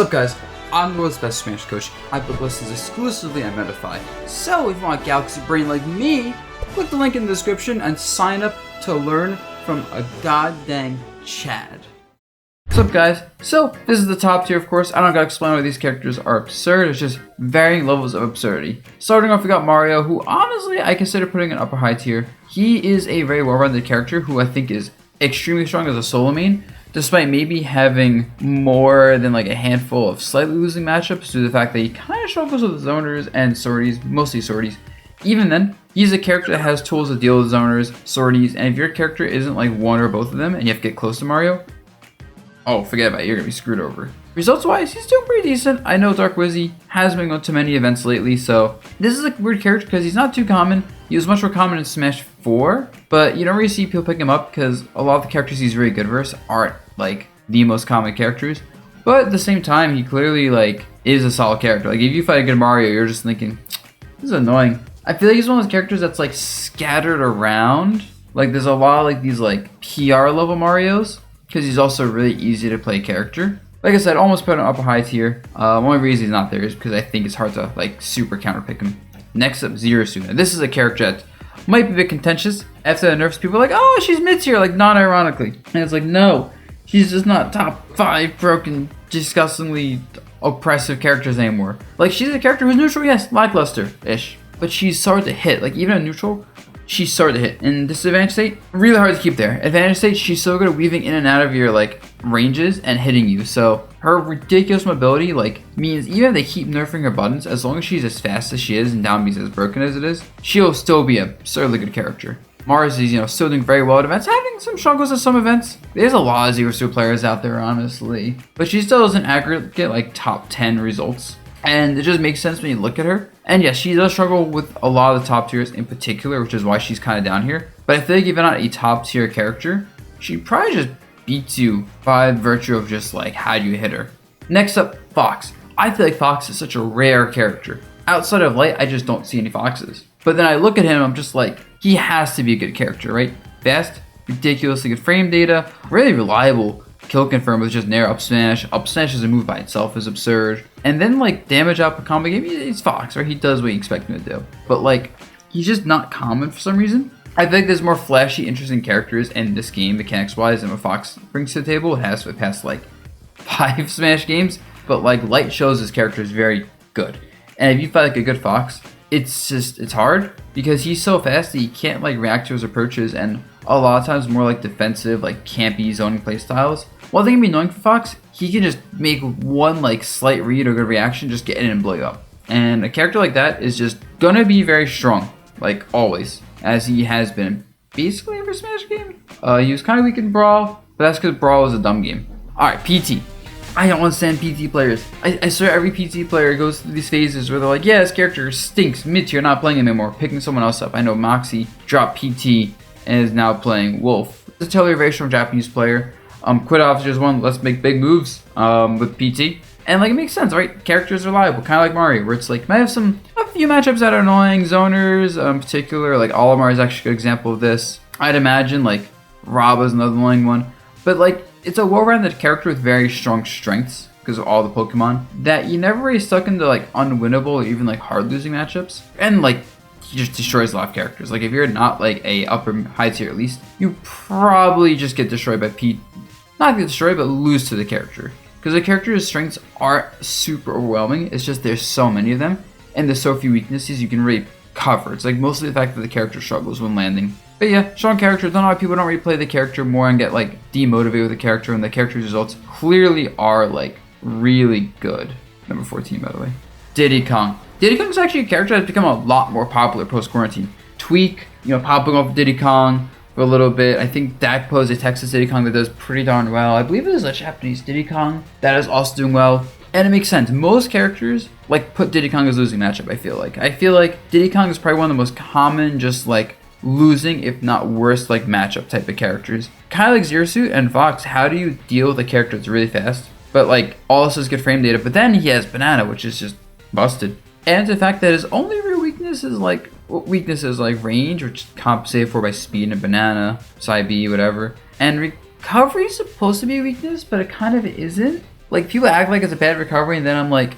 Sup guys, I'm the world's best Smash coach. I put lessons exclusively on Medify. So if you want a galaxy brain like me, click the link in the description and sign up to learn from a goddamn Chad. Sup guys, so this is the top tier of course. I don't gotta explain why these characters are absurd, it's just varying levels of absurdity. Starting off we got Mario, who honestly I consider putting in upper high tier. He is a very well-rounded character who I think is extremely strong as a solo main, despite maybe having more than like a handful of slightly losing matchups due to the fact that he kind of struggles with zoners and sorties, mostly sorties. Even then, he's a character that has tools to deal with zoners, sorties, and if your character isn't like one or both of them and you have to get close to Mario, oh, forget about it, you're gonna be screwed over. Results wise, he's doing pretty decent. I know Dark Wizzy has been going to many events lately, so this is a weird character because he's not too common. He was much more common in Smash 4, but you don't really see people pick him up because a lot of the characters he's really good versus aren't like the most common characters. But at the same time, he clearly like is a solid character. Like if you fight a good Mario, you're just thinking, this is annoying. I feel like he's one of those characters that's like scattered around. Like there's a lot of like these like PR level Marios because he's also really easy to play character. Like I said, almost put him upper high tier. Only reason he's not there is because I think it's hard to like super counter pick him. Next up, Zero Suit. Now, this is a character that might be a bit contentious. After the nerfs, people are like, oh, she's mid tier, like not ironically. And it's like, no, she's just not top 5 broken, disgustingly oppressive characters anymore. Like she's a character who's neutral, yes, lackluster-ish, but she's hard to hit. Like even in neutral, she's hard to hit. In disadvantage state, really hard to keep there. Advantage state, she's so good at weaving in and out of your like ranges and hitting you. So her ridiculous mobility like means even if they keep nerfing her buttons, as long as she's as fast as she is and down B's as broken as it is, she'll still be a absurdly good character. Mars is, still doing very well at events, having some struggles at some events. There's a lot of Zero Suit players out there, honestly, but she still doesn't aggregate like top 10 results. And it just makes sense when you look at her. And yes, she does struggle with a lot of the top tiers in particular, which is why she's kind of down here. But I feel like if you're not a top tier character, she probably just beats you by virtue of just like how do you hit her. Next up, Fox. I feel like Fox is such a rare character. Outside of Light, I just don't see any Foxes. But then I look at him, I'm just like, he has to be a good character, right? Fast, ridiculously good frame data, really reliable. Kill confirm with just Nair up smash. Up smash as a move by itself is absurd. And then like damage output combo game, he's Fox, right? He does what you expect him to do. But like, he's just not common for some reason. I think there's more flashy, interesting characters in this game, mechanics wise, than what Fox brings to the table. It has for the past like 5 Smash games. But like Light shows his character is very good. And if you fight like a good Fox, it's hard because he's so fast that he can't like react to his approaches, and a lot of times more like defensive, like campy zoning play styles. While they can be annoying for Fox, he can just make one like slight read or good reaction, just get in and blow you up. And a character like that is just gonna be very strong, like always, as he has been basically every Smash game. He was kind of weak in Brawl, but that's because Brawl is a dumb game. Alright, PT. I don't understand PT players. I swear every PT player goes through these phases where they're like, yeah, this character stinks, mid-tier, not playing him anymore, picking someone else up. I know Moxie dropped PT and is now playing Wolf. It's a totally very strong Japanese player. Quit off just one, let's make big moves with PT. And like it makes sense, right? Characters are reliable, kind of like Mario, where it's like, might have a few matchups that are annoying, zoners in particular, like Olimar is actually a good example of this. I'd imagine like Rob is another annoying one. But like, it's a well-rounded character with very strong strengths because of all the Pokemon that you never really stuck into like unwinnable or even like hard losing matchups. And like, he just destroys a lot of characters. Like if you're not like a upper high tier at least, you probably just get destroyed by Pete. Not get destroyed, but lose to the character. Because the character's strengths aren't super overwhelming. It's just there's so many of them, and there's so few weaknesses you can really cover. It's like mostly the fact that the character struggles when landing. But yeah, strong character. Don't know why people don't really play the character more and get like demotivated with the character, and the character's results clearly are like really good. Number 14, by the way. Diddy Kong. Diddy Kong is actually a character that's become a lot more popular post-quarantine. Tweak, popping off Diddy Kong for a little bit. I think Dakpo is a Texas Diddy Kong that does pretty darn well. I believe there's a Japanese Diddy Kong that is also doing well. And it makes sense. Most characters like put Diddy Kong as losing matchup, I feel like. I feel like Diddy Kong is probably one of the most common just like losing, if not worse, like matchup type of characters. Kind of like Zero Suit and Fox, how do you deal with a character that's really fast, but like also has good frame data, but then he has Banana, which is just busted. And the fact that his only real weakness is like range, which is compensated for by speed and Banana, Side B, whatever. And recovery is supposed to be a weakness, but it kind of isn't. Like, people act like it's a bad recovery, and then I'm like,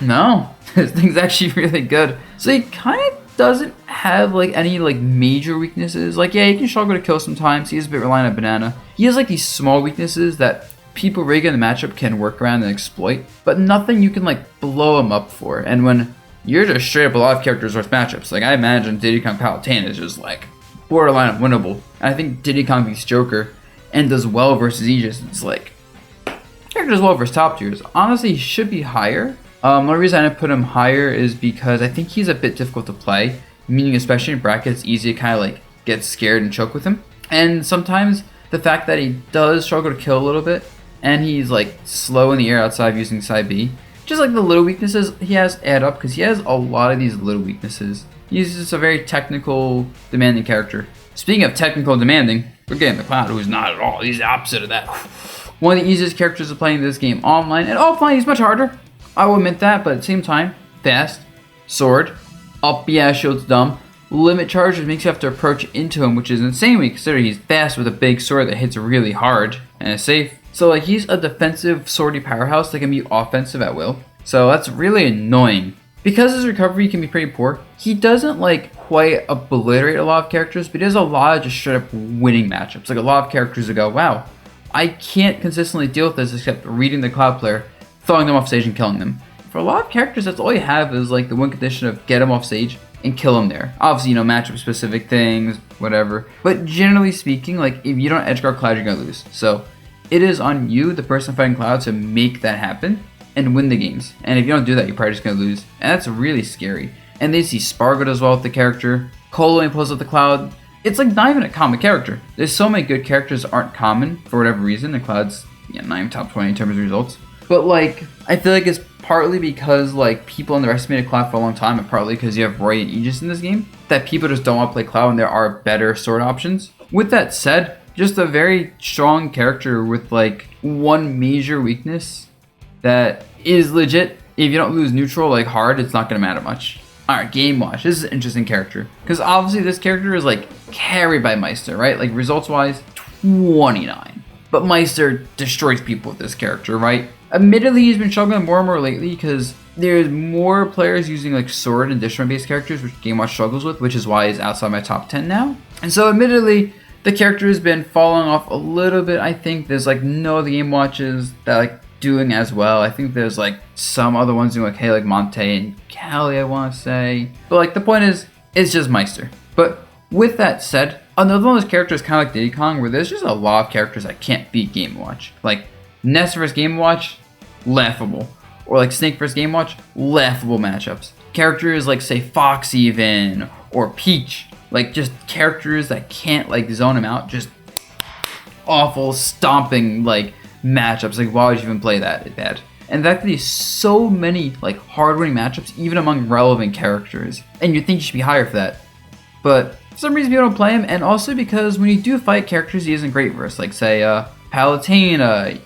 no, this thing's actually really good. So he kind of doesn't have like any like major weaknesses. Like, yeah, he can struggle to kill sometimes. He is a bit reliant on banana. He has like these small weaknesses that people rigging in the matchup can work around and exploit, but nothing you can like blow him up for. And when you're just straight up a lot of characters versus matchups, like I imagine Diddy Kong Palutena is just like borderline unwinnable. And I think Diddy Kong beats Joker and does well versus Aegis. It's like character does well versus top tiers. Honestly, he should be higher. The only reason I didn't put him higher is because I think he's a bit difficult to play, meaning especially in brackets, it's easy to kind of like get scared and choke with him. And sometimes the fact that he does struggle to kill a little bit, and he's like slow in the air outside of using side B, just like the little weaknesses he has add up, because he has a lot of these little weaknesses. He's just a very technical, demanding character. Speaking of technical and demanding, we're getting the Cloud, who's not at all. He's the opposite of that. One of the easiest characters to play in this game online, and offline he's much harder. I will admit that, but at the same time, fast, sword, up B shield's dumb, limit charges makes you have to approach into him, which is insane when you consider he's fast with a big sword that hits really hard and is safe. So like he's a defensive swordy powerhouse that can be offensive at will. So that's really annoying. Because his recovery can be pretty poor, he doesn't like quite obliterate a lot of characters, but he has a lot of just straight up winning matchups. Like a lot of characters that go, wow, I can't consistently deal with this except reading the Cloud player, throwing them off stage and killing them. For a lot of characters, that's all you have is like the one condition of get them off stage and kill them there. Obviously, you know, matchup specific things, whatever. But generally speaking, like if you don't edgeguard Cloud, you're gonna lose. So it is on you, the person fighting Cloud, to make that happen and win the games. And if you don't do that, you're probably just gonna lose. And that's really scary. And they see Spargo does well with the character. Colo when he pulls up the Cloud. It's like not even a common character. There's so many good characters that aren't common for whatever reason. The Cloud's not even top 20 in terms of results. But like, I feel like it's partly because like people underestimated Cloud for a long time, and partly because you have Roy and Aegis in this game, that people just don't want to play Cloud when there are better sword options. With that said, just a very strong character with like one major weakness that is legit. If you don't lose neutral like hard, it's not going to matter much. Alright, Game Watch. This is an interesting character. Because obviously this character is like carried by Meister, right? Like results wise, 29. But Meister destroys people with this character, right? Admittedly, he's been struggling more and more lately because there's more players using like sword and Dishman based characters, which Game Watch struggles with, which is why he's outside my top 10 now. And so admittedly, the character has been falling off a little bit. I think there's like no other Game Watches that like doing as well. I think there's like some other ones doing like, hey, like Monte and Cali, I want to say. But like the point is, it's just Meister. But with that said, another one of those characters kind of like Diddy Kong, where there's just a lot of characters that can't beat Game Watch. Like Ness vs Game Watch, laughable. Or like Snake vs Game Watch, laughable matchups. Characters like say Fox even, or Peach, like just characters that can't like zone him out, just awful stomping like matchups. Like why would you even play that? It's bad. And the fact that there's so many like hard winning matchups, even among relevant characters, and you'd think you should be higher for that. But for some reason people don't play him, and also because when you do fight characters he isn't great versus, like say Palutena,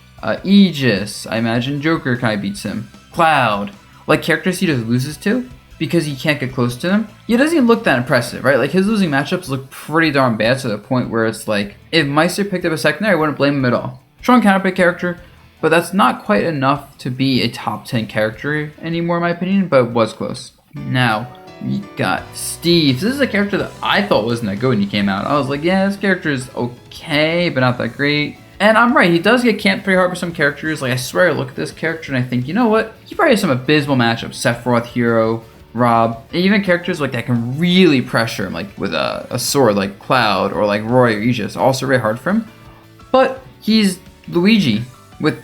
Aegis, I imagine Joker kind of beats him, Cloud, like characters he just loses to because he can't get close to them. He doesn't even look that impressive, right? Like his losing matchups look pretty darn bad to the point where it's like, if Meister picked up a secondary, I wouldn't blame him at all. Strong counterpick character, but that's not quite enough to be a top 10 character anymore in my opinion, but it was close. Now, we got Steve. This is a character that I thought wasn't that good when he came out. I was like, yeah, this character is okay, but not that great. And I'm right, he does get camped pretty hard with some characters. Like I swear I look at this character and I think, you know what? He probably has some abysmal matchups. Sephiroth, Hero, Rob, and even characters like that can really pressure him, like with a sword like Cloud or like Roy or Aegis. Also really hard for him. But he's Luigi with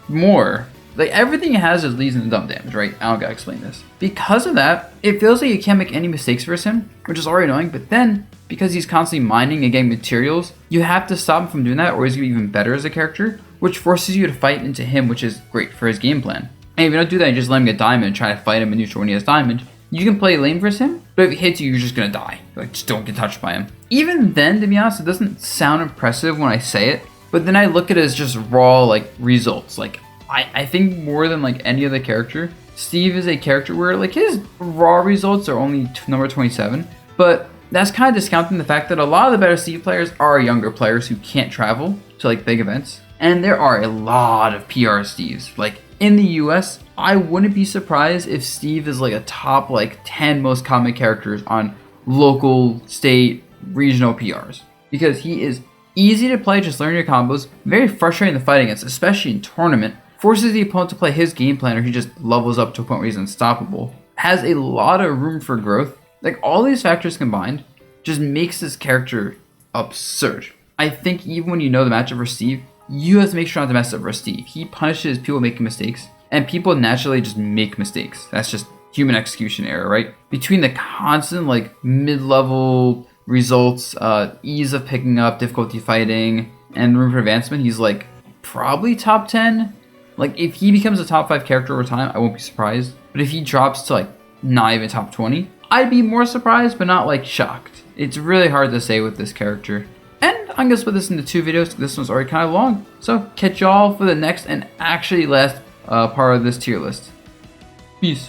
more. Like everything he has is leads into dumb damage, right? I don't gotta explain this. Because of that, it feels like you can't make any mistakes versus him, which is already annoying, but then because he's constantly mining and getting materials, you have to stop him from doing that or he's gonna be even better as a character, which forces you to fight into him, which is great for his game plan. And if you don't do that, you just let him get diamond and try to fight him in neutral when he has diamond. You can play lane versus him, but if he hits you, you're just gonna die. Like, just don't get touched by him. Even then, to be honest, it doesn't sound impressive when I say it, but then I look at it as just raw, like, results. Like, I think more than, like, any other character, Steve is a character where, like, his raw results are only number 27, but that's kind of discounting the fact that a lot of the better Steve players are younger players who can't travel to, like, big events. And there are a lot of PR Steves. Like in the US, I wouldn't be surprised if Steve is like a top like 10 most common characters on local, state, regional PRs. Because he is easy to play, just learn your combos, very frustrating to fight against, especially in tournament, forces the opponent to play his game plan or he just levels up to a point where he's unstoppable. Has a lot of room for growth. Like all these factors combined just makes this character absurd. I think even when you know the matchup for Steve, you have to make sure not to mess up for Steve. He punishes people making mistakes, and people naturally just make mistakes. That's just human execution error, right? Between the constant like mid-level results, ease of picking up, difficulty fighting, and room for advancement, he's like probably top 10. Like if he becomes a top 5 character over time, I won't be surprised. But if he drops to like not even top 20, I'd be more surprised, but not like shocked. It's really hard to say with this character. And I'm gonna split this into 2 videos. This one's already kind of long. So catch y'all for the next and actually last part of this tier list. Peace.